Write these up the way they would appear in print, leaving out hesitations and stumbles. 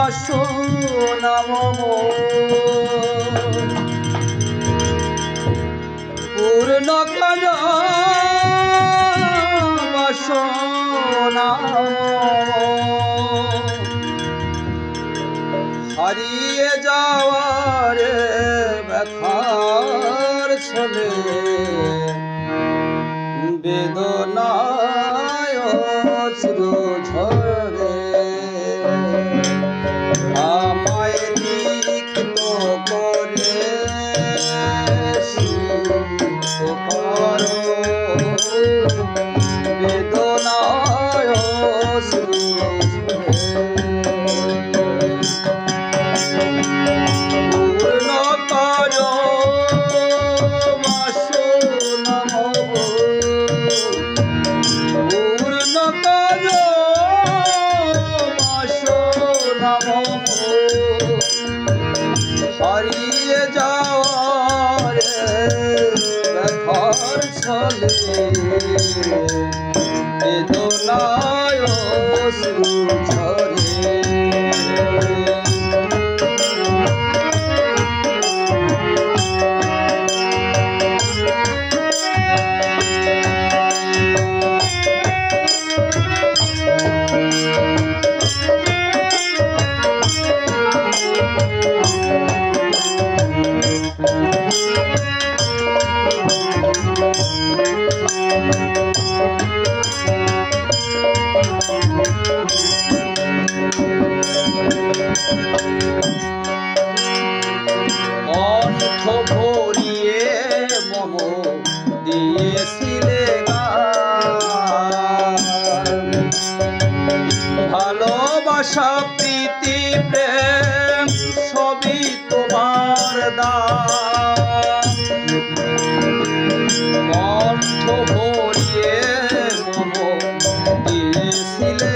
বাসনা মম পূর্ণ কর বাসনা হারিয়ে যাওয়ার ব্যথার ছলে বেদনায় অশ্রু ঝরে আমায় রিক্ত করে সিক্ত করো বেদনায় অশ্রু পূর্ণ করো বাসনা পূর্ণ করো বাসনা হারিয়ে যাওয়ার ব্যথার ছলে বেদনায় অশ্রু ঝরে কণ্ঠ ভরিয়ে মম দিয়েছিলে ভালোবাসা প্রীতি প্রেম সবই তোমার দান কণ্ঠ ভরিয়ে মম দিয়েছিলে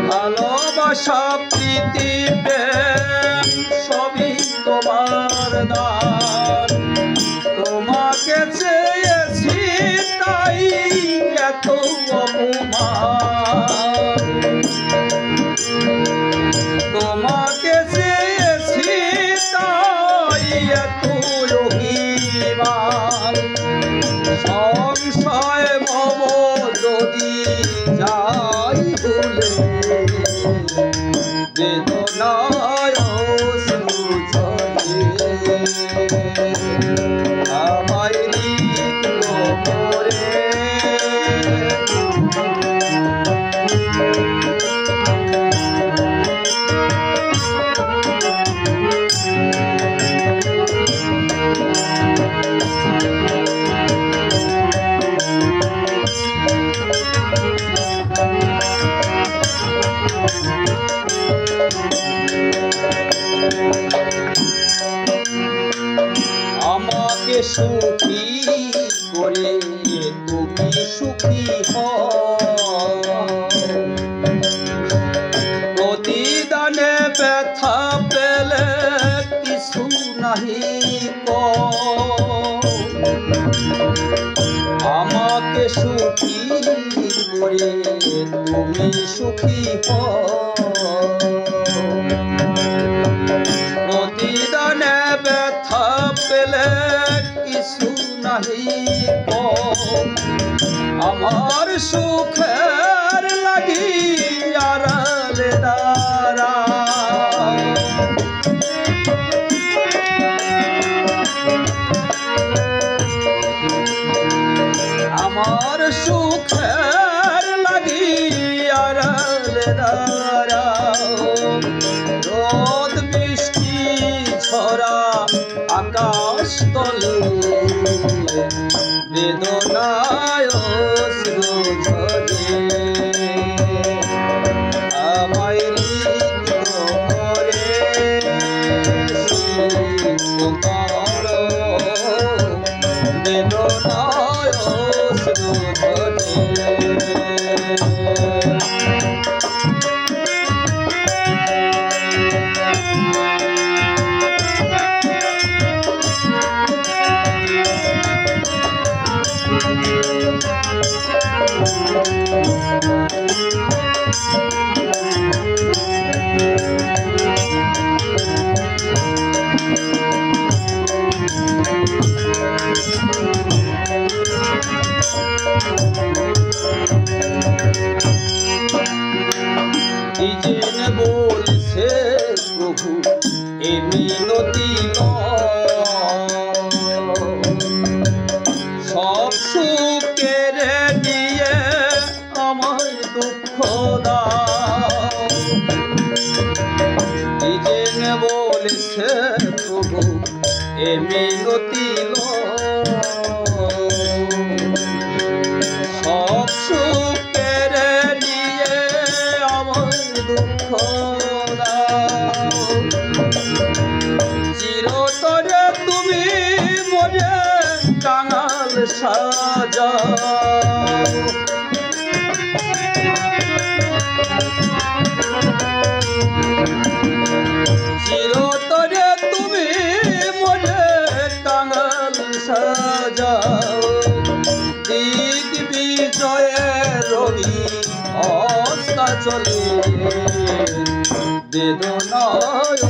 ভালোবাসা প্রীতি প্রেম সবই তোমার দান তোমাকে চেয়েছি তাই এত অপমান তোমাকে চেয়েছি তাই এত অভিমান সংশয় ভব যদি যাই ভুলে বেদনায় অশ্রু ঝরে আমায় রিক্ত করে আমাকে সুখী করে তুমি সুখী প্রতিদানে ব্যথা পেলে কিছু নাহি আমাকে সুখী করে তুমি সুখী প্রতিদানে ব্যথা পেলে কিছু নাহি আমার সুখের লাগি আড়ালে দাঁড়া আমার সুখের লাগি আড়ালে দাঁড়া রোদ বৃষ্টি ছড়া আকাশ তলে বেদনায় অশ্রু ঝরে আমায় রিক্ত করে সিক্ত করো বেদনায় অশ্রু ঝরে দিজেন বলছে প্রভু এ মিনতি সব সুখ কেড়ে দিয়ে আমার দুঃখ দাও। দিজেন বলছে প্রভু এ মিনতি সব সুখ কেড়ে নিয়ে আমার দুঃখ দাও। চিরতরে তুমি মনে কাঙাল সাজাও। চিরতরে তুমি মনে কাঙাল সাজাও। দিক বিজয়ের রবি অস্তা চলে বেদনায়